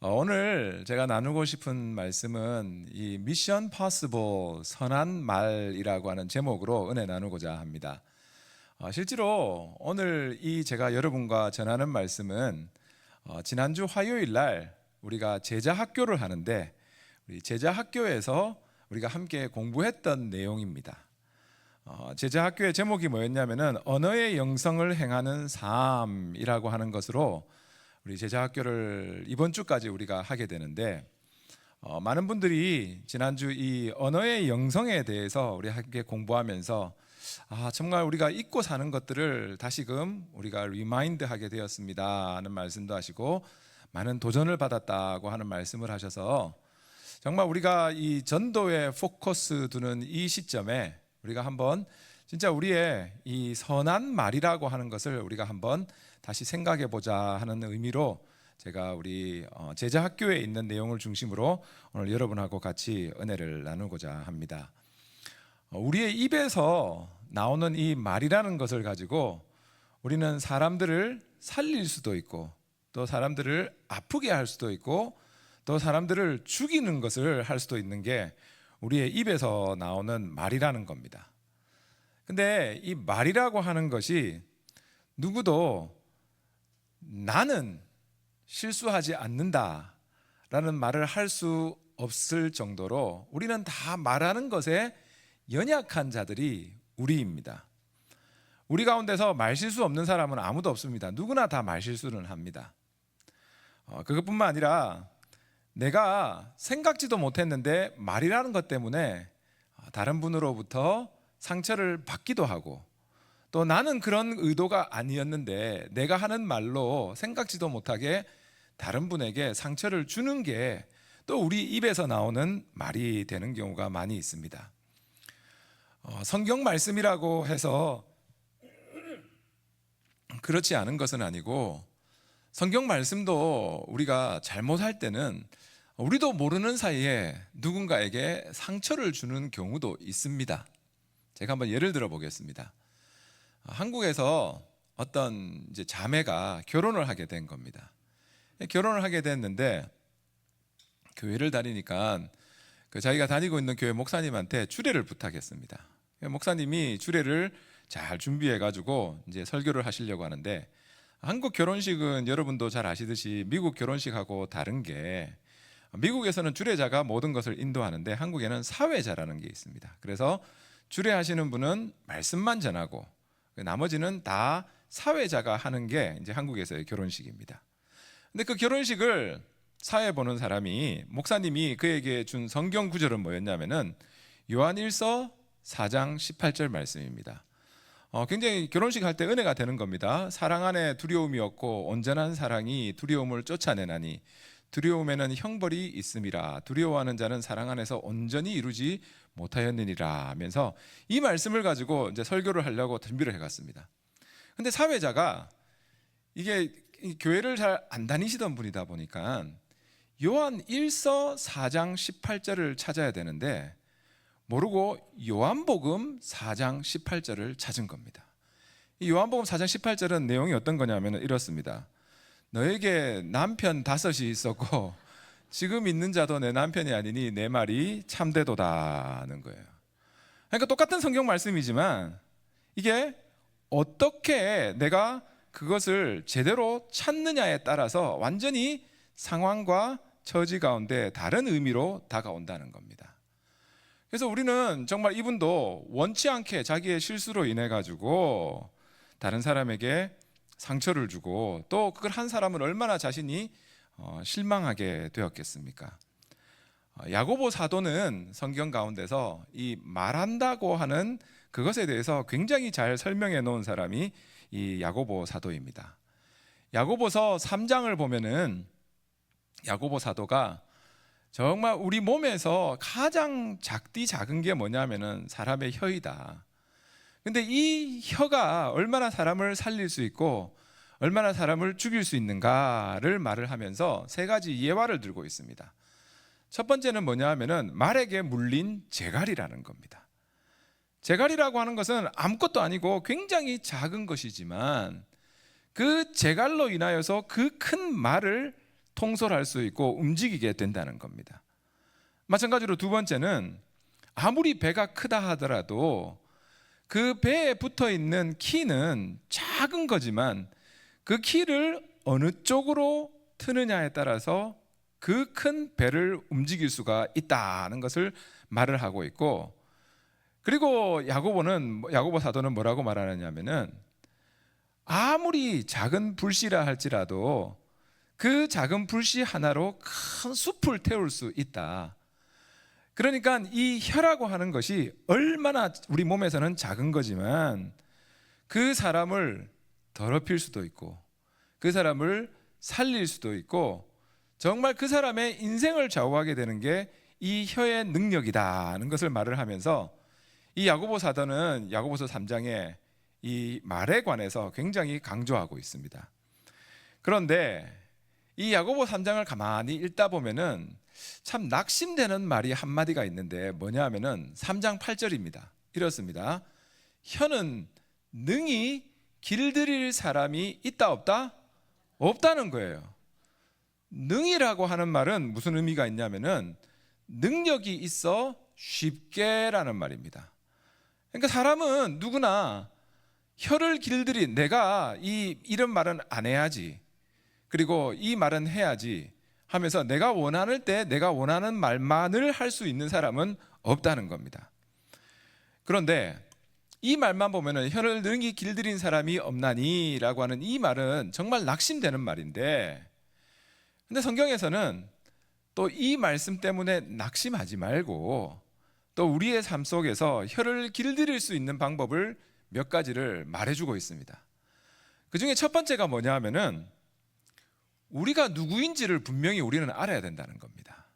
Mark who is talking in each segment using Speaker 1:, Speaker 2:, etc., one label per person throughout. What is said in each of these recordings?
Speaker 1: 오늘 제가 나누고 싶은 말씀은 이 미션 파서블 선한 말이라고 하는 제목으로 은혜 나누고자 합니다. 실제로 오늘 이 제가 여러분과 전하는 말씀은 지난주 화요일 날 우리가 제자 학교를 하는데 우리 제자 학교에서 우리가 함께 공부했던 내용입니다. 제자 학교의 제목이 뭐였냐면은 언어의 영성을 행하는 삶이라고 하는 것으로 우리 제자 학교를 이번 주까지 우리가 하게 되는데 많은 분들이 지난주 이 언어의 영성에 대해서 우리 함께 공부하면서 정말 우리가 잊고 사는 것들을 다시금 우리가 리마인드하게 되었습니다 하는 말씀도 하시고 많은 도전을 받았다고 하는 말씀을 하셔서 정말 우리가 이 전도에 포커스 두는 이 시점에 우리가 한번 진짜 우리의 이 선한 말이라고 하는 것을 우리가 한번 다시 생각해 보자 하는 의미로 제가 우리 제자 학교에 있는 내용을 중심으로 오늘 여러분하고 같이 은혜를 나누고자 합니다. 우리의 입에서 나오는 이 말이라는 것을 가지고 우리는 사람들을 살릴 수도 있고 또 사람들을 아프게 할 수도 있고 또 사람들을 죽이는 것을 할 수도 있는 게 우리의 입에서 나오는 말이라는 겁니다. 근데 이 말이라고 하는 것이 누구도 나는 실수하지 않는다라는 말을 할 수 없을 정도로 우리는 다 말하는 것에 연약한 자들이 우리입니다. 우리 가운데서 말실수 없는 사람은 아무도 없습니다. 누구나 다 말실수는 합니다. 그것뿐만 아니라 내가 생각지도 못했는데 말이라는 것 때문에 다른 분으로부터 상처를 받기도 하고 또 나는 그런 의도가 아니었는데 내가 하는 말로 생각지도 못하게 다른 분에게 상처를 주는 게 또 우리 입에서 나오는 말이 되는 경우가 많이 있습니다. 성경 말씀이라고 해서 그렇지 않은 것은 아니고 성경 말씀도 우리가 잘못할 때는 우리도 모르는 사이에 누군가에게 상처를 주는 경우도 있습니다. 제가 한번 예를 들어 보겠습니다. 한국에서 어떤 이제 자매가 결혼을 하게 된 겁니다. 결혼을 하게 됐는데 교회를 다니니까 자기가 다니고 있는 교회 목사님한테 주례를 부탁했습니다. 목사님이 주례를 잘 준비해 가지고 이제 설교를 하시려고 하는데 한국 결혼식은 여러분도 잘 아시듯이 미국 결혼식하고 다른 게 미국에서는 주례자가 모든 것을 인도하는데 한국에는 사회자라는 게 있습니다. 그래서 주례하시는 분은 말씀만 전하고 나머지는 다 사회자가 하는 게 이제 한국에서의 결혼식입니다. 근데 그 결혼식을 사회 보는 사람이 목사님이 그에게 준 성경 구절은 뭐였냐면은 요한일서 4장 18절 말씀입니다. 굉장히 결혼식 할 때 은혜가 되는 겁니다. 사랑 안에 두려움이 없고 온전한 사랑이 두려움을 쫓아내나니 두려움에는 형벌이 있음이라 두려워하는 자는 사랑 안에서 온전히 이루지 못하였느니라 하면서 이 말씀을 가지고 이제 설교를 하려고 준비를 해갔습니다. 근데 사회자가 이게 교회를 잘 안 다니시던 분이다 보니까 요한 1서 4장 18절을 찾아야 되는데 모르고 요한복음 4장 18절을 찾은 겁니다. 이 요한복음 4장 18절은 내용이 어떤 거냐면 이렇습니다. 너에게 남편 5이 있었고 지금 있는 자도 내 남편이 아니니 내 말이 참되도다는 거예요. 그러니까 똑같은 성경 말씀이지만 이게 어떻게 내가 그것을 제대로 찾느냐에 따라서 완전히 상황과 처지 가운데 다른 의미로 다가온다는 겁니다. 그래서 우리는 정말 이분도 원치 않게 자기의 실수로 인해 가지고 다른 사람에게 상처를 주고 또 그걸 한 사람은 얼마나 자신이 실망하게 되었겠습니까? 야고보 사도는 성경 가운데서 이 말한다고 하는 그것에 대해서 굉장히 잘 설명해 놓은 사람이 이 야고보 사도입니다. 야고보서 3장을 보면은 야고보 사도가 정말 우리 몸에서 가장 작은 게 뭐냐면은 사람의 혀이다. 근데 이 혀가 얼마나 사람을 살릴 수 있고 얼마나 사람을 죽일 수 있는가를 말을 하면서 3가지 예화를 들고 있습니다. 첫 번째는 뭐냐 하면은 말에게 물린 재갈이라는 겁니다. 재갈이라고 하는 것은 아무것도 아니고 굉장히 작은 것이지만 그 재갈로 인하여서 그 큰 말을 통솔할 수 있고 움직이게 된다는 겁니다. 마찬가지로 두 번째는 아무리 배가 크다 하더라도 그 배에 붙어 있는 키는 작은 거지만 그 키를 어느 쪽으로 트느냐에 따라서 그 큰 배를 움직일 수가 있다는 것을 말을 하고 있고, 그리고 야고보 사도는 뭐라고 말하느냐면은 아무리 작은 불씨라 할지라도 그 작은 불씨 하나로 큰 숲을 태울 수 있다. 그러니까 이 혀라고 하는 것이 얼마나 우리 몸에서는 작은 거지만 그 사람을 더럽힐 수도 있고 그 사람을 살릴 수도 있고 정말 그 사람의 인생을 좌우하게 되는 게 이 혀의 능력이다는 것을 말을 하면서 이 야고보 사도는 야고보서 3장에 이 말에 관해서 굉장히 강조하고 있습니다. 그런데 이 야고보 3장을 가만히 읽다 보면은 참 낙심되는 말이 한마디가 있는데 뭐냐 하면은 3장 8절입니다. 이렇습니다. 혀는 능히 길들일 사람이 있다 없다? 없다는 거예요. 능이라고 하는 말은 무슨 의미가 있냐면은 능력이 있어 쉽게라는 말입니다. 그러니까 사람은 누구나 혀를 길들인 내가 이런 말은 안 해야지, 그리고 이 말은 해야지 하면서 내가 원하는 때 내가 원하는 말만을 할 수 있는 사람은 없다는 겁니다. 그런데 이 말만 보면은 혀를 능히 길들인 사람이 없나니 라고 하는 이 말은 정말 낙심되는 말인데, 근데 성경에서는 또 이 말씀 때문에 낙심하지 말고 또 우리의 삶 속에서 혀를 길들일 수 있는 방법을 몇 가지를 말해주고 있습니다. 그 중에 첫 번째가 뭐냐 하면은 우리가 누구인지를 분명히 우리는 알아야 된다는 겁니다.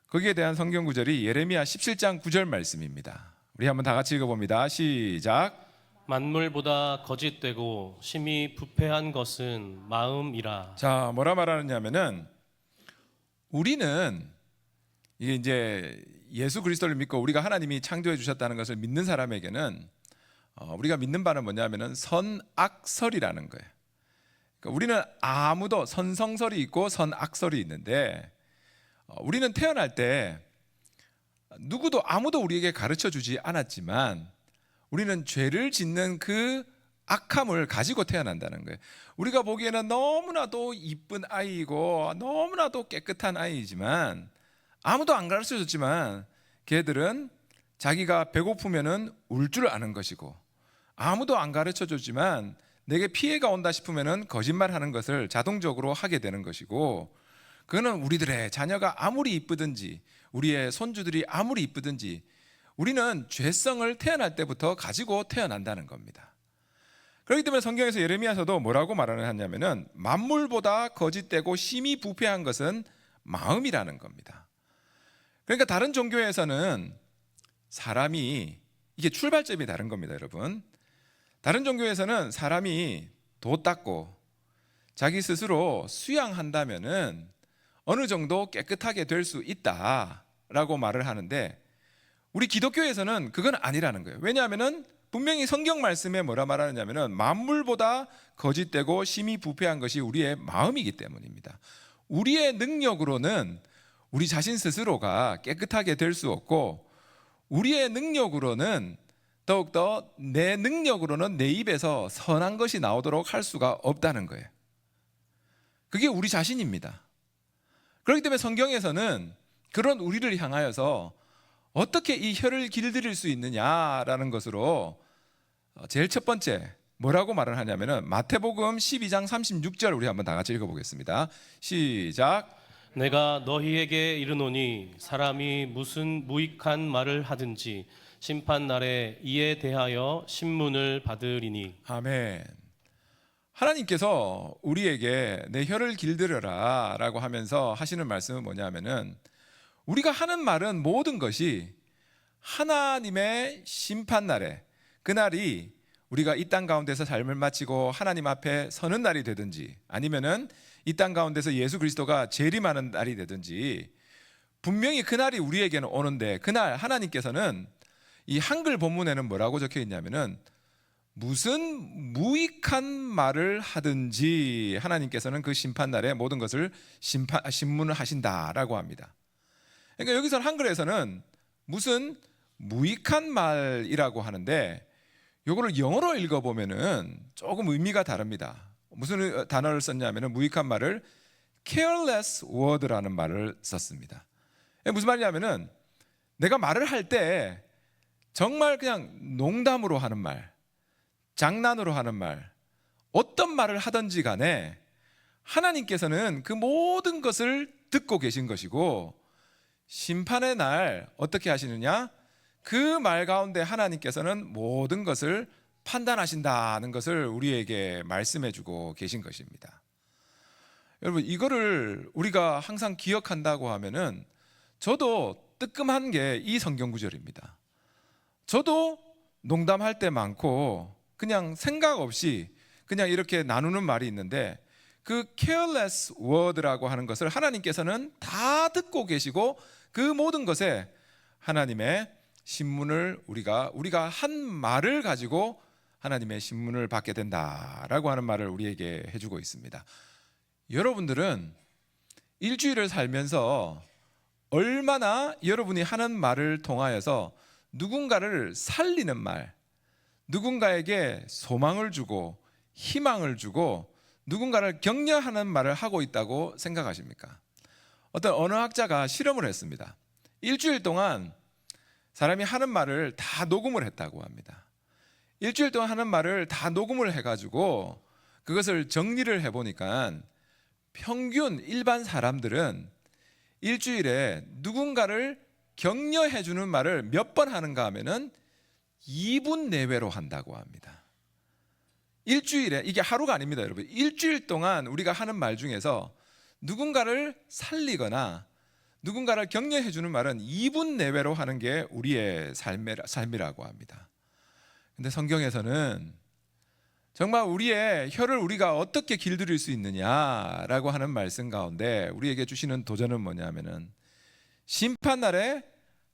Speaker 1: 거기에 대한 성경 구절이 예레미야 17장 9절 말씀입니다. 우리 한번 다 같이 읽어봅니다. 시작.
Speaker 2: 만물보다 거짓되고 심히 부패한 것은 마음이라.
Speaker 1: 자, 뭐라 말하느냐면은 우리는 이게 이제 예수 그리스도를 믿고 우리가 하나님이 창조해 주셨다는 것을 믿는 사람에게는 우리가 믿는 바는 뭐냐면은 선악설이라는 거예요. 그러니까 우리는 아무도 선성설이 있고 선악설이 있는데 우리는 태어날 때 아무도 우리에게 가르쳐 주지 않았지만 우리는 죄를 짓는 그 악함을 가지고 태어난다는 거예요. 우리가 보기에는 너무나도 이쁜 아이고 너무나도 깨끗한 아이지만 아무도 안 가르쳐 줬지만 걔들은 자기가 배고프면은 울 줄 아는 것이고 아무도 안 가르쳐 줬지만 내게 피해가 온다 싶으면은 거짓말하는 것을 자동적으로 하게 되는 것이고, 그거는 우리들의 자녀가 아무리 이쁘든지 우리의 손주들이 아무리 이쁘든지 우리는 죄성을 태어날 때부터 가지고 태어난다는 겁니다. 그렇기 때문에 성경에서 예레미야서도 뭐라고 말을 하냐면은 만물보다 거짓되고 심히 부패한 것은 마음이라는 겁니다. 그러니까 다른 종교에서는 사람이, 이게 출발점이 다른 겁니다, 여러분. 다른 종교에서는 사람이 도 닦고 자기 스스로 수양한다면은 어느 정도 깨끗하게 될 수 있다라고 말을 하는데 우리 기독교에서는 그건 아니라는 거예요. 왜냐하면은 분명히 성경 말씀에 뭐라 말하느냐면은 만물보다 거짓되고 심히 부패한 것이 우리의 마음이기 때문입니다. 우리의 능력으로는 우리 자신 스스로가 깨끗하게 될 수 없고 우리의 능력으로는 더욱더 내 능력으로는 내 입에서 선한 것이 나오도록 할 수가 없다는 거예요. 그게 우리 자신입니다. 그렇기 때문에 성경에서는 그런 우리를 향하여서 어떻게 이 혀를 길들일 수 있느냐라는 것으로 제일 첫 번째 뭐라고 말을 하냐면은 마태복음 12장 36절 우리 한번 다 같이 읽어보겠습니다. 시작.
Speaker 2: 내가 너희에게 이르노니 사람이 무슨 무익한 말을 하든지 심판 날에 이에 대하여 신문을 받으리니.
Speaker 1: 아멘. 하나님께서 우리에게 내 혀를 길들여라 라고 하면서 하시는 말씀은 뭐냐면은 우리가 하는 말은 모든 것이 하나님의 심판 날에, 그날이 우리가 이 땅 가운데서 삶을 마치고 하나님 앞에 서는 날이 되든지 아니면은 이 땅 가운데서 예수 그리스도가 재림하는 날이 되든지 분명히 그날이 우리에게는 오는데, 그날 하나님께서는 이 한글 본문에는 뭐라고 적혀 있냐면은 무슨 무익한 말을 하든지 하나님께서는 그 심판날에 모든 것을 심문을 하신다라고 합니다. 그러니까 여기서는 한글에서는 무슨 무익한 말이라고 하는데 이거를 영어로 읽어보면은 조금 의미가 다릅니다. 무슨 단어를 썼냐면은 무익한 말을 careless word라는 말을 썼습니다. 무슨 말이냐면은 내가 말을 할 때 정말 그냥 농담으로 하는 말, 장난으로 하는 말, 어떤 말을 하든지 간에 하나님께서는 그 모든 것을 듣고 계신 것이고 심판의 날 어떻게 하시느냐? 그 말 가운데 하나님께서는 모든 것을 판단하신다는 것을 우리에게 말씀해 주고 계신 것입니다. 여러분, 이거를 우리가 항상 기억한다고 하면은 저도 뜨끔한 게 이 성경 구절입니다. 저도 농담할 때 많고 그냥 생각 없이 그냥 이렇게 나누는 말이 있는데 그 careless word라고 하는 것을 하나님께서는 다 듣고 계시고 그 모든 것에 하나님의 신문을 우리가 한 말을 가지고 하나님의 신문을 받게 된다라고 하는 말을 우리에게 해주고 있습니다. 여러분들은 일주일을 살면서 얼마나 여러분이 하는 말을 통하여서 누군가를 살리는 말, 누군가에게 소망을 주고 희망을 주고 누군가를 격려하는 말을 하고 있다고 생각하십니까? 어떤 어느 학자가 실험을 했습니다. 일주일 동안 사람이 하는 말을 다 녹음을 했다고 합니다. 일주일 동안 하는 말을 다 녹음을 해가지고 그것을 정리를 해보니까 평균 일반 사람들은 일주일에 누군가를 격려해주는 말을 몇 번 하는가 하면은 2분 내외로 한다고 합니다. 일주일에, 이게 하루가 아닙니다, 여러분. 일주일 동안 우리가 하는 말 중에서 누군가를 살리거나 누군가를 격려해주는 말은 2분 내외로 하는 게 우리의 삶이라고 합니다. 근데 성경에서는 정말 우리의 혀를 우리가 어떻게 길들일 수 있느냐라고 하는 말씀 가운데 우리에게 주시는 도전은 뭐냐면은 심판날에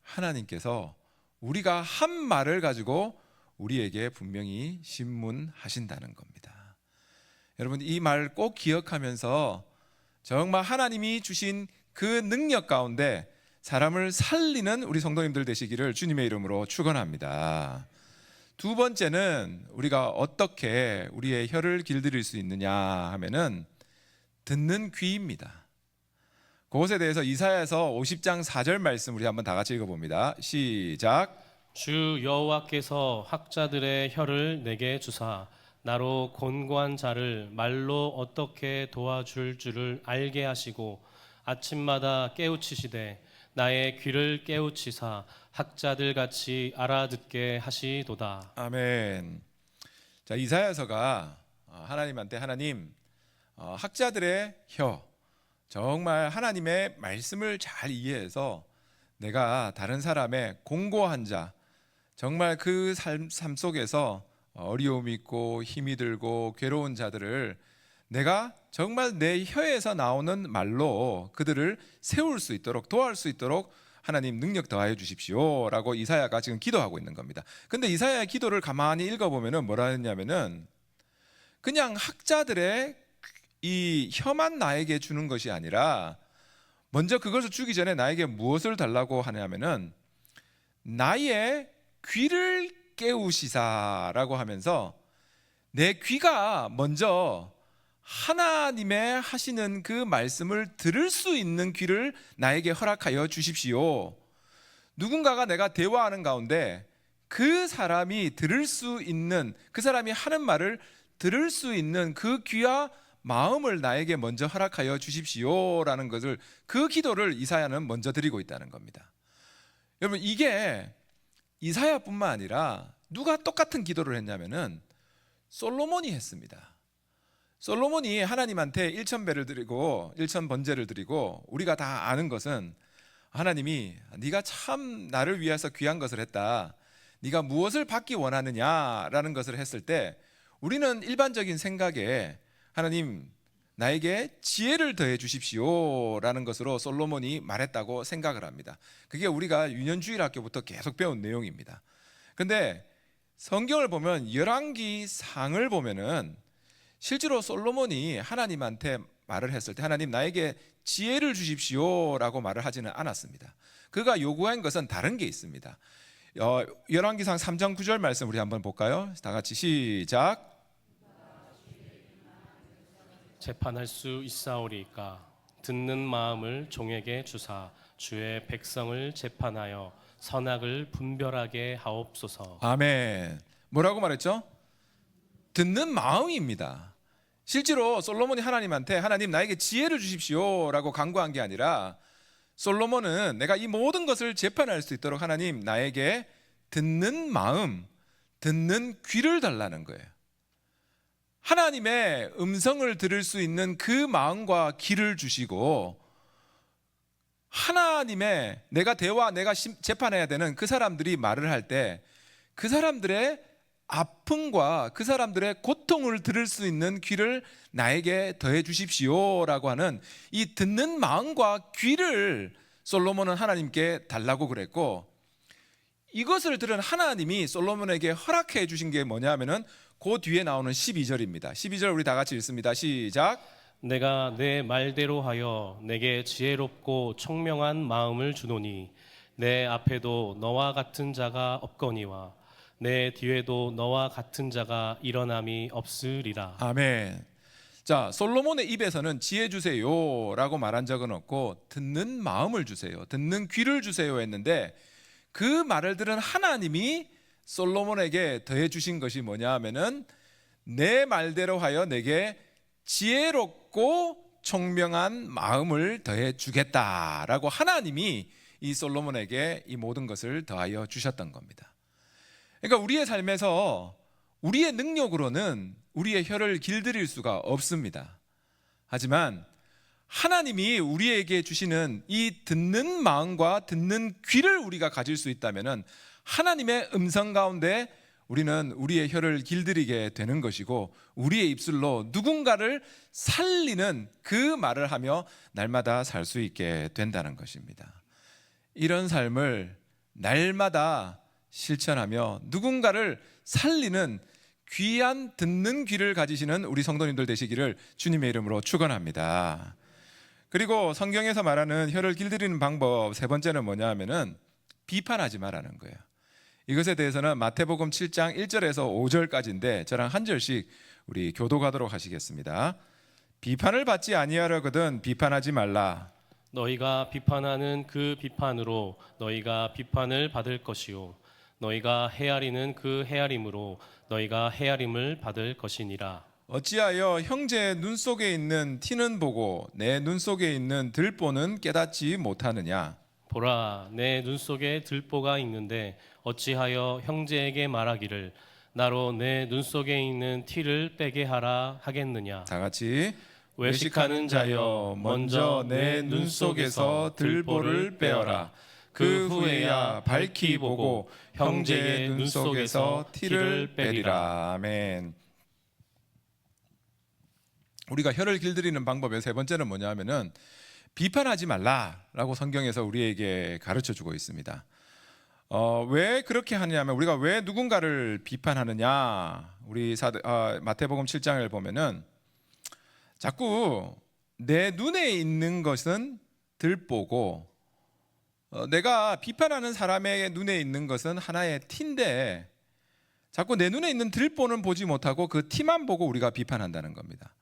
Speaker 1: 하나님께서 우리가 한 말을 가지고 우리에게 분명히 신문하신다는 겁니다. 여러분, 이 말 꼭 기억하면서 정말 하나님이 주신 그 능력 가운데 사람을 살리는 우리 성도님들 되시기를 주님의 이름으로 축원합니다. 두 번째는 우리가 어떻게 우리의 혀를 길들일 수 있느냐 하면은 듣는 귀입니다. 그것에 대해서 이사야서 50장 4절 말씀 우리 한번 다 같이 읽어봅니다. 시작.
Speaker 2: 주 여호와께서 학자들의 혀를 내게 주사 나로 곤고한 자를 말로 어떻게 도와줄 줄을 알게 하시고 아침마다 깨우치시되 나의 귀를 깨우치사 학자들 같이 알아듣게 하시도다.
Speaker 1: 아멘. 자, 이사야서가 하나님한테 하나님, 학자들의 혀, 정말 하나님의 말씀을 잘 이해해서 내가 다른 사람의 공고한 자, 정말 그 삶 속에서 어려움이 있고 힘이 들고 괴로운 자들을 내가 정말 내 혀에서 나오는 말로 그들을 세울 수 있도록 도와줄 수 있도록 하나님 능력 더하여 주십시오 라고 이사야가 지금 기도하고 있는 겁니다. 근데 이사야의 기도를 가만히 읽어보면 뭐라 했냐면은 그냥 학자들의 이 혀만 나에게 주는 것이 아니라 먼저 그것을 주기 전에 나에게 무엇을 달라고 하냐면은 나의 귀를 깨우시사라고 하면서 내 귀가 먼저 하나님의 하시는 그 말씀을 들을 수 있는 귀를 나에게 허락하여 주십시오. 누군가가 내가 대화하는 가운데 그 사람이 들을 수 있는, 그 사람이 하는 말을 들을 수 있는 그 귀와 마음을 나에게 먼저 허락하여 주십시오라는 것을, 그 기도를 이사야는 먼저 드리고 있다는 겁니다. 여러분, 이게 이사야뿐만 아니라 누가 똑같은 기도를 했냐면은 솔로몬이 했습니다. 솔로몬이 하나님한테 1,000배를 드리고 1,000번제를 드리고, 우리가 다 아는 것은 하나님이 네가 참 나를 위해서 귀한 것을 했다, 네가 무엇을 받기 원하느냐라는 것을 했을 때 우리는 일반적인 생각에 하나님 나에게 지혜를 더해 주십시오라는 것으로 솔로몬이 말했다고 생각을 합니다. 그게 우리가 유년주일 학교부터 계속 배운 내용입니다. 근데 성경을 보면 열왕기상을 보면은 실제로 솔로몬이 하나님한테 말을 했을 때 하나님 나에게 지혜를 주십시오라고 말을 하지는 않았습니다. 그가 요구한 것은 다른 게 있습니다. 열왕기상 3장 9절 말씀 우리 한번 볼까요? 다 같이 시작.
Speaker 2: 재판할 수 있사오리까 듣는 마음을 종에게 주사 주의 백성을 재판하여 선악을 분별하게 하옵소서.
Speaker 1: 아멘. 뭐라고 말했죠? 듣는 마음입니다. 실제로 솔로몬이 하나님한테 하나님 나에게 지혜를 주십시오라고 간구한 게 아니라 솔로몬은 내가 이 모든 것을 재판할 수 있도록 하나님 나에게 듣는 마음, 듣는 귀를 달라는 거예요. 하나님의 음성을 들을 수 있는 그 마음과 귀를 주시고 하나님의 내가 재판해야 되는 그 사람들이 말을 할 때 그 사람들의 아픔과 그 사람들의 고통을 들을 수 있는 귀를 나에게 더해 주십시오라고 하는 이 듣는 마음과 귀를 솔로몬은 하나님께 달라고 그랬고, 이것을 들은 하나님이 솔로몬에게 허락해 주신 게 뭐냐면은 그 뒤에 나오는 12절입니다. 12절 우리 다 같이 읽습니다. 시작.
Speaker 2: 내가 내 말대로 하여 내게 지혜롭고 청명한 마음을 주노니 내 앞에도 너와 같은 자가 없거니와 내 뒤에도 너와 같은 자가 일어남이 없으리라.
Speaker 1: 아멘. 자, 솔로몬의 입에서는 지혜 주세요라고 말한 적은 없고 듣는 마음을 주세요, 듣는 귀를 주세요 했는데 그 말을 들은 하나님이 솔로몬에게 더해 주신 것이 뭐냐 하면은 내 말대로 하여 내게 지혜롭고 총명한 마음을 더해 주겠다라고 하나님이 이 솔로몬에게 이 모든 것을 더하여 주셨던 겁니다. 그러니까 우리의 삶에서 우리의 능력으로는 우리의 혀를 길들일 수가 없습니다. 하지만 하나님이 우리에게 주시는 이 듣는 마음과 듣는 귀를 우리가 가질 수 있다면 하나님의 음성 가운데 우리는 우리의 혀를 길들이게 되는 것이고 우리의 입술로 누군가를 살리는 그 말을 하며 날마다 살 수 있게 된다는 것입니다. 이런 삶을 날마다 실천하며 누군가를 살리는 귀한 듣는 귀를 가지시는 우리 성도님들 되시기를 주님의 이름으로 축원합니다. 그리고 성경에서 말하는 혀를 길들이는 방법 세 번째는 뭐냐 하면은 비판하지 말라는 거예요. 이것에 대해서는 마태복음 7장 1절에서 5절까지인데 저랑 한 절씩 우리 교독하도록 하시겠습니다. 비판을 받지 아니하려거든 비판하지 말라.
Speaker 2: 너희가 비판하는 그 비판으로 너희가 비판을 받을 것이요 너희가 헤아리는 그 헤아림으로 너희가 헤아림을 받을 것이니라.
Speaker 1: 어찌하여 형제의 눈 속에 있는 티는 보고 내 눈 속에 있는 들보는 깨닫지 못하느냐.
Speaker 2: 보라, 내 눈 속에 들보가 있는데 어찌하여 형제에게 말하기를 나로 내 눈 속에 있는 티를 빼게 하라 하겠느냐.
Speaker 1: 다 같이
Speaker 2: 외식하는 자여 먼저 내 눈 속에서 들보를 빼어라. 그 후에야 밝히 보고 형제의 눈 속에서 티를 빼리라.
Speaker 1: 아멘. 우리가 혀를 길들이는 방법의 세 번째는 뭐냐 하면은 비판하지 말라라고 성경에서 우리에게 가르쳐 주고 있습니다. 왜 그렇게 하냐면 우리가 왜 누군가를 비판하느냐. 우리 마태복음 7장을 보면은 자꾸 내 눈에 있는 것은 들보고 내가 비판하는 사람의 눈에 있는 것은 하나의 티인데 자꾸 내 눈에 있는 들보는 보지 못하고 그 티만 보고 우리가 비판한다는 겁니다.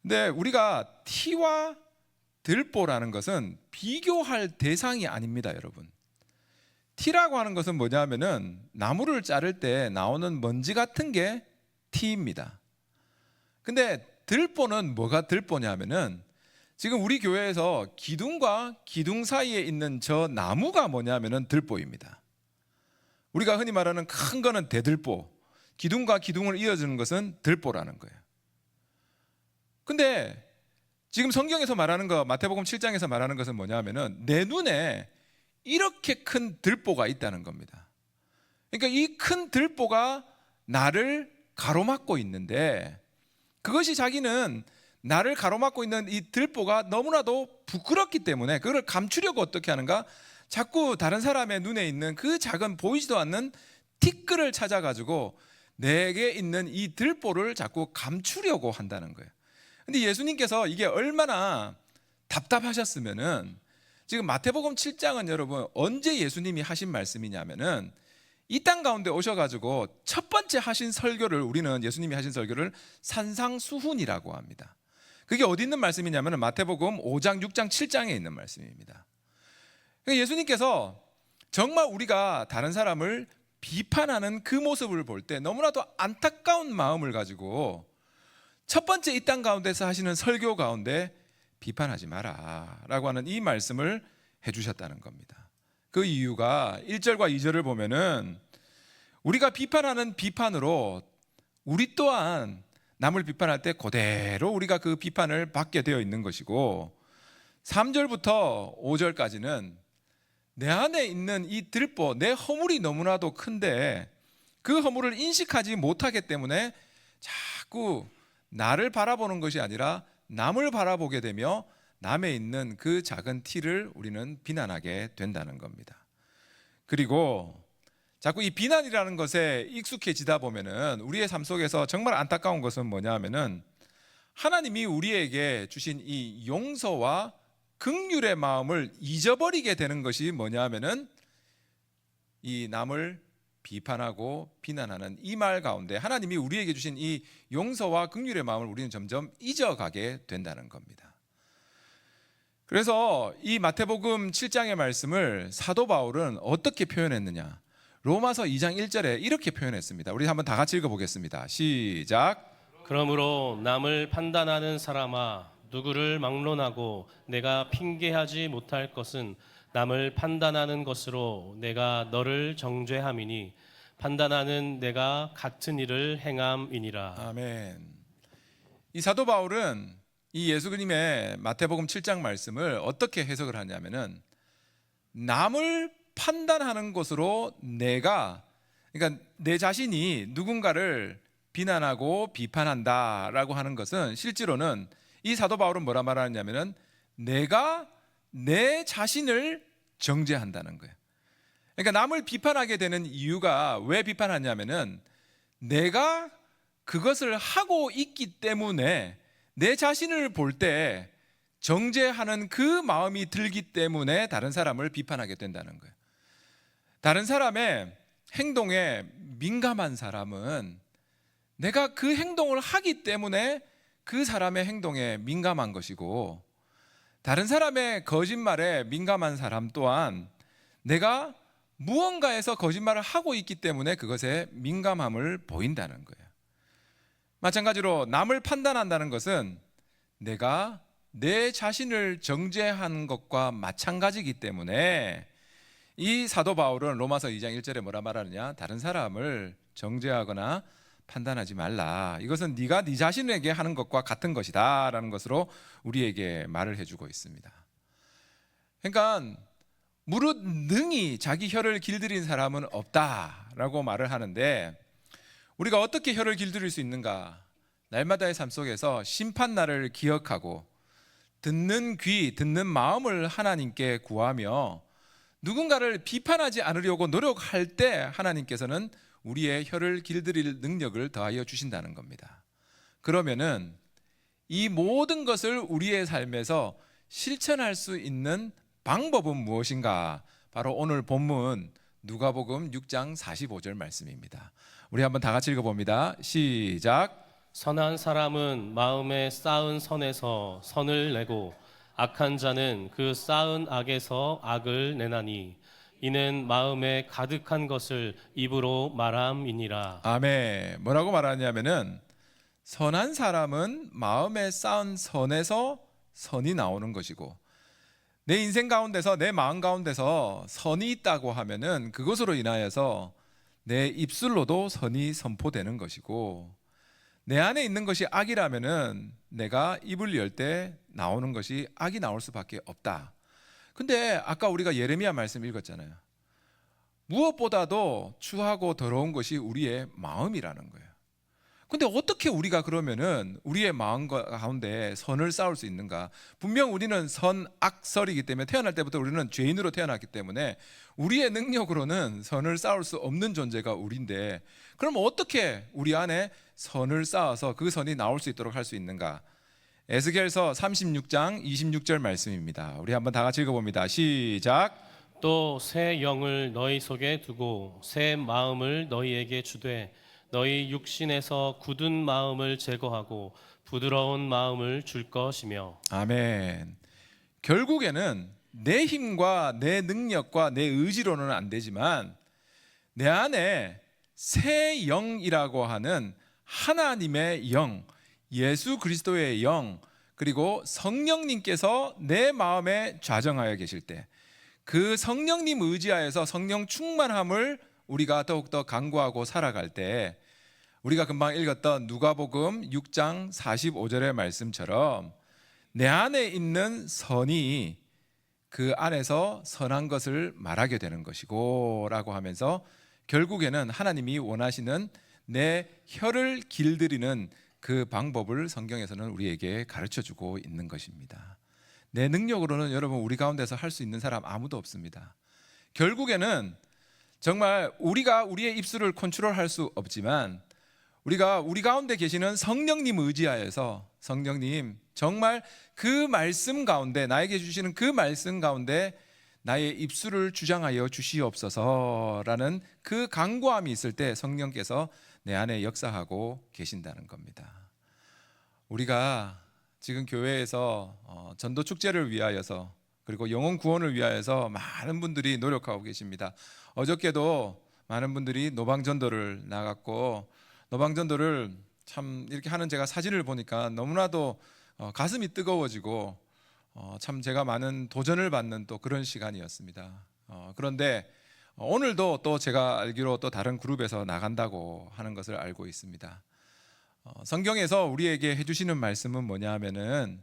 Speaker 1: 근데 우리가 티와 들보라는 것은 비교할 대상이 아닙니다, 여러분. 티라고 하는 것은 뭐냐면은 나무를 자를 때 나오는 먼지 같은 게 티입니다. 근데 들보는 뭐가 들보냐면은 지금 우리 교회에서 기둥과 기둥 사이에 있는 저 나무가 뭐냐면은 들보입니다. 우리가 흔히 말하는 큰 거는 대들보, 기둥과 기둥을 이어주는 것은 들보라는 거예요. 근데 지금 성경에서 말하는 거, 마태복음 7장에서 말하는 것은 뭐냐면은 내 눈에 이렇게 큰 들보가 있다는 겁니다. 그러니까 이 큰 들보가 나를 가로막고 있는데 그것이 자기는 나를 가로막고 있는 이 들보가 너무나도 부끄럽기 때문에 그걸 감추려고 어떻게 하는가? 자꾸 다른 사람의 눈에 있는 그 작은 보이지도 않는 티끌을 찾아가지고 내게 있는 이 들보를 자꾸 감추려고 한다는 거예요. 근데 예수님께서 이게 얼마나 답답하셨으면은, 지금 마태복음 7장은 여러분 언제 예수님이 하신 말씀이냐면은 이 땅 가운데 오셔가지고 첫 번째 하신 설교를, 우리는 예수님이 하신 설교를 산상수훈이라고 합니다. 그게 어디 있는 말씀이냐면은 마태복음 5장, 6장, 7장에 있는 말씀입니다. 그러니까 예수님께서 정말 우리가 다른 사람을 비판하는 그 모습을 볼 때 너무나도 안타까운 마음을 가지고 첫 번째 이 땅 가운데서 하시는 설교 가운데 비판하지 마라 라고 하는 이 말씀을 해주셨다는 겁니다. 그 이유가 1절과 2절을 보면은 우리가 비판하는 비판으로 우리 또한 남을 비판할 때 그대로 우리가 그 비판을 받게 되어 있는 것이고, 3절부터 5절까지는 내 안에 있는 이 들보, 내 허물이 너무나도 큰데 그 허물을 인식하지 못하기 때문에 자꾸 나를 바라보는 것이 아니라 남을 바라보게 되며 남에 있는 그 작은 티를 우리는 비난하게 된다는 겁니다. 그리고 자꾸 이 비난이라는 것에 익숙해지다 보면은 우리의 삶 속에서 정말 안타까운 것은 뭐냐 하면은 하나님이 우리에게 주신 이 용서와 긍휼의 마음을 잊어버리게 되는 것이 뭐냐 하면은 이 남을 비판하고 비난하는 이 말 가운데 하나님이 우리에게 주신 이 용서와 긍휼의 마음을 우리는 점점 잊어가게 된다는 겁니다. 그래서 이 마태복음 7장의 말씀을 사도 바울은 어떻게 표현했느냐, 로마서 2장 1절에 이렇게 표현했습니다. 우리 한번 다 같이 읽어보겠습니다. 시작.
Speaker 2: 그러므로 남을 판단하는 사람아, 누구를 막론하고 내가 핑계하지 못할 것은 남을 판단하는 것으로 내가 너를 정죄함이니 판단하는 내가 같은 일을 행함이니라.
Speaker 1: 아멘. 이 사도 바울은 이 예수님의 마태복음 7장 말씀을 어떻게 해석을 하냐면은 남을 판단하는 것으로 내가, 그러니까 내 자신이 누군가를 비난하고 비판한다라고 하는 것은 실제로는 이 사도 바울은 뭐라 말하냐면은 내가 내 자신을 정죄한다는 거예요. 그러니까 남을 비판하게 되는 이유가 왜 비판하냐면은 내가 그것을 하고 있기 때문에 내 자신을 볼 때 정죄하는 그 마음이 들기 때문에 다른 사람을 비판하게 된다는 거예요. 다른 사람의 행동에 민감한 사람은 내가 그 행동을 하기 때문에 그 사람의 행동에 민감한 것이고, 다른 사람의 거짓말에 민감한 사람 또한 내가 무언가에서 거짓말을 하고 있기 때문에 그것에 민감함을 보인다는 거예요. 마찬가지로 남을 판단한다는 것은 내가 내 자신을 정죄한 것과 마찬가지이기 때문에 이 사도 바울은 로마서 2장 1절에 뭐라 말하느냐, 다른 사람을 정죄하거나 판단하지 말라, 이것은 네가 네 자신에게 하는 것과 같은 것이다 라는 것으로 우리에게 말을 해주고 있습니다. 그러니까 무릇 능히 자기 혀를 길들인 사람은 없다라고 말을 하는데, 우리가 어떻게 혀를 길들일 수 있는가? 날마다의 삶 속에서 심판날을 기억하고 듣는 귀, 듣는 마음을 하나님께 구하며 누군가를 비판하지 않으려고 노력할 때 하나님께서는 우리의 혀를 길들일 능력을 더하여 주신다는 겁니다. 그러면은 이 모든 것을 우리의 삶에서 실천할 수 있는 방법은 무엇인가? 바로 오늘 본문 누가복음 6장 45절 말씀입니다. 우리 한번 다 같이 읽어봅니다. 시작.
Speaker 2: 선한 사람은 마음에 쌓은 선에서 선을 내고 악한 자는 그 쌓은 악에서 악을 내나니 이는 마음에 가득한 것을 입으로 말함이니라.
Speaker 1: 아멘. 뭐라고 말하냐면은 선한 사람은 마음에 쌓은 선에서 선이 나오는 것이고, 내 인생 가운데서 내 마음 가운데서 선이 있다고 하면은 그것으로 인하여서 내 입술로도 선이 선포되는 것이고, 내 안에 있는 것이 악이라면은 내가 입을 열 때 나오는 것이 악이 나올 수밖에 없다. 근데 아까 우리가 예레미야 말씀 읽었잖아요. 무엇보다도 추하고 더러운 것이 우리의 마음이라는 거예요. 근데 어떻게 우리가 그러면은 우리의 마음 가운데 선을 쌓을 수 있는가? 분명 우리는 선악설이기 때문에 태어날 때부터 우리는 죄인으로 태어났기 때문에 우리의 능력으로는 선을 쌓을 수 없는 존재가 우리인데, 그럼 어떻게 우리 안에 선을 쌓아서 그 선이 나올 수 있도록 할 수 있는가? 에스겔서 36장 26절 말씀입니다. 우리 한번 다 같이 읽어봅니다. 시작.
Speaker 2: 또 새 영을 너희 속에 두고 새 마음을 너희에게 주되 너희 육신에서 굳은 마음을 제거하고 부드러운 마음을 줄 것이며.
Speaker 1: 아멘. 결국에는 내 힘과 내 능력과 내 의지로는 안 되지만 내 안에 새 영이라고 하는 하나님의 영, 예수 그리스도의 영, 그리고 성령님께서 내 마음에 좌정하여 계실 때, 그 성령님 의지하여서 성령 충만함을 우리가 더욱더 간구하고 살아갈 때, 우리가 금방 읽었던 누가복음 6장 45절의 말씀처럼 내 안에 있는 선이 그 안에서 선한 것을 말하게 되는 것이고 라고 하면서, 결국에는 하나님이 원하시는 내 혀를 길들이는 그 방법을 성경에서는 우리에게 가르쳐주고 있는 것입니다. 내 능력으로는 여러분 우리 가운데서 할 수 있는 사람 아무도 없습니다. 결국에는 정말 우리가 우리의 입술을 컨트롤할 수 없지만 우리가 우리 가운데 계시는 성령님 의지하여서, 성령님 정말 그 말씀 가운데, 나에게 주시는 그 말씀 가운데 나의 입술을 주장하여 주시옵소서라는 그 간구함이 있을 때 성령께서 내 안에 역사하고 계신다는 겁니다. 우리가 지금 교회에서 전도 축제를 위하여서, 그리고 영혼 구원을 위하여서 많은 분들이 노력하고 계십니다. 어저께도 많은 분들이 노방전도를 나갔고, 노방전도를 참 이렇게 하는 제가 사진을 보니까 너무나도 가슴이 뜨거워지고 참 제가 많은 도전을 받는 또 그런 시간이었습니다. 그런데 오늘도 또 제가 알기로 또 다른 그룹에서 나간다고 하는 것을 알고 있습니다. 성경에서 우리에게 해주시는 말씀은 뭐냐 하면은,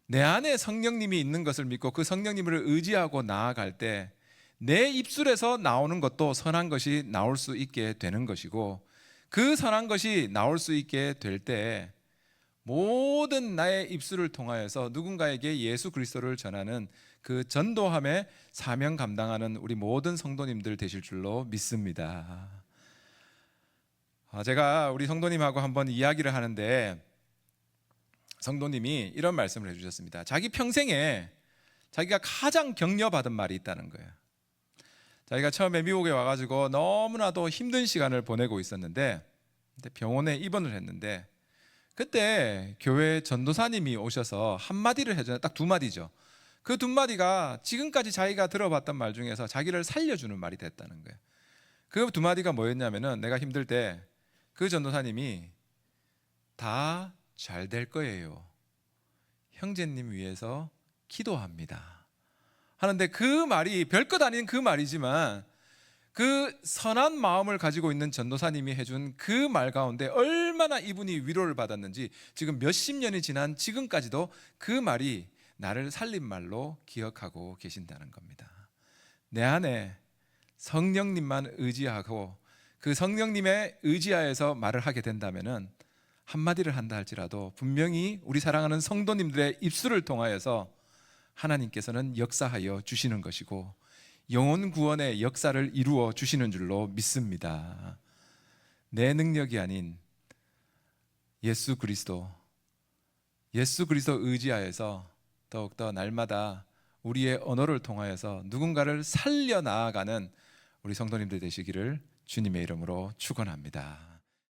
Speaker 1: 내 안에 성령님이 있는 것을 믿고 그 성령님을 의지하고 나아갈 때 내 입술에서 나오는 것도 선한 것이 나올 수 있게 되는 것이고, 그 선한 것이 나올 수 있게 될 때 모든 나의 입술을 통하여서 누군가에게 예수 그리스도를 전하는 그 전도함의 사명 감당하는 우리 모든 성도님들 되실 줄로 믿습니다. 제가 우리 성도님하고 한번 이야기를 하는데 성도님이 이런 말씀을 해주셨습니다. 자기 평생에 자기가 가장 격려받은 말이 있다는 거예요. 자기가 처음에 미국에 와가지고 너무나도 힘든 시간을 보내고 있었는데 병원에 입원을 했는데, 그때 교회 전도사님이 오셔서 한마디를 해줘요. 딱 두 마디죠. 그 두 마디가 지금까지 자기가 들어봤던 말 중에서 자기를 살려주는 말이 됐다는 거예요. 그 두 마디가 뭐였냐면은, 내가 힘들 때 그 전도사님이 다 잘 될 거예요, 형제님 위해서 기도합니다 하는데, 그 말이 별것 아닌 그 말이지만 그 선한 마음을 가지고 있는 전도사님이 해준 그 말 가운데 얼마나 이분이 위로를 받았는지, 지금 몇십 년이 지난 지금까지도 그 말이 나를 살린 말로 기억하고 계신다는 겁니다. 내 안에 성령님만 의지하고 그 성령님의 의지하에서 말을 하게 된다면은, 한마디를 한다 할지라도 분명히 우리 사랑하는 성도님들의 입술을 통하여서 하나님께서는 역사하여 주시는 것이고 영혼 구원의 역사를 이루어 주시는 줄로 믿습니다. 내 능력이 아닌 예수 그리스도 의지하여서 더욱더 날마다 우리의 언어를 통하여서 누군가를 살려 나아가는 우리 성도님들 되시기를 주님의 이름으로 축원합니다.